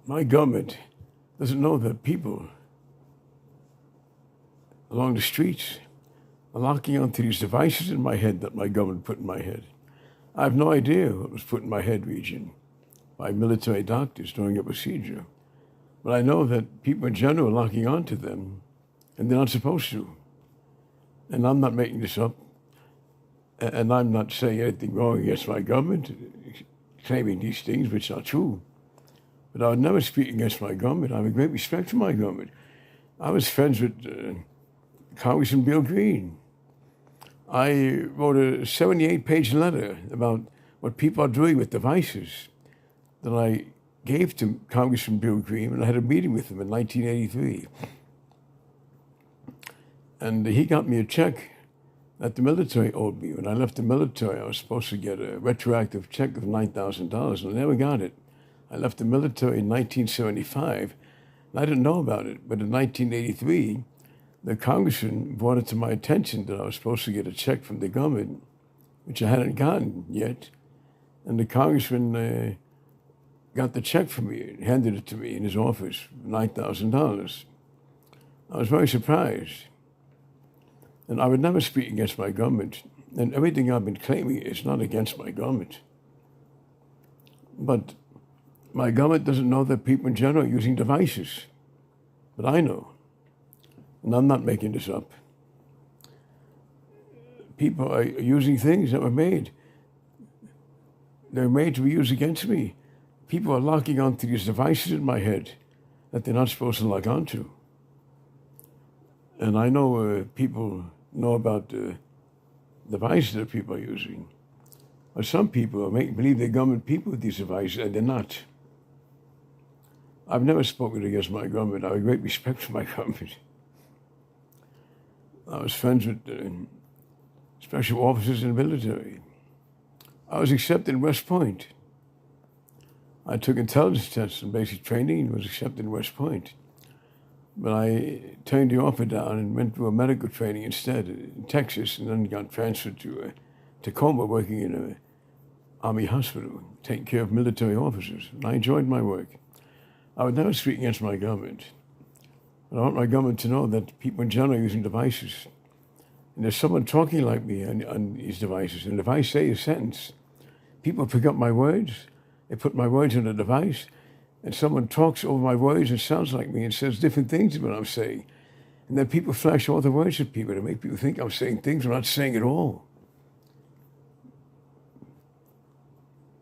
My government doesn't know that people along the streets are locking onto these devices in my head that my government put in my head. I have no idea what was put in my head region by military doctors during a procedure. But I know that people in general are locking onto them, and they're not supposed to. And I'm not making this up, and I'm not saying anything wrong against my government, claiming these things which are true. But I would never speak against my government. I have a great respect for my government. I was friends with Congressman Bill Green. I wrote a 78-page letter about what people are doing with devices that I gave to Congressman Bill Green, and I had a meeting with him in 1983. And he got me a check that the military owed me. When I left the military, I was supposed to get a retroactive check of $9,000, and I never got it. I left the military in 1975, and I didn't know about it. But in 1983, the congressman brought it to my attention that I was supposed to get a check from the government, which I hadn't gotten yet. And the congressman got the check from me and handed it to me in his office, $9,000. I was very surprised. And I would never speak against my government. And everything I've been claiming is not against my government. But my government doesn't know that people in general are using devices. But I know. And I'm not making this up. People are using things that were made. They're made to be used against me. People are locking onto these devices in my head that they're not supposed to lock onto. And I know people know about the devices that people are using. But some people are making believe they're government people with these devices, and they're not. I've never spoken against my government. I have a great respect for my government. I was friends with special officers in the military. I was accepted in West Point. I took intelligence tests and basic training and was accepted in West Point. But I turned the offer down and went to a medical training instead in Texas, and then got transferred to Tacoma, working in an Army hospital, taking care of military officers. And I enjoyed my work. I would never speak against my government. But I want my government to know that people in general are using devices. And there's someone talking like me on these devices. And if I say a sentence, people pick up my words, they put my words in a device, and someone talks over my words and sounds like me and says different things than what I'm saying. And then people flash all the words at people to make people think I'm saying things I'm not saying at all.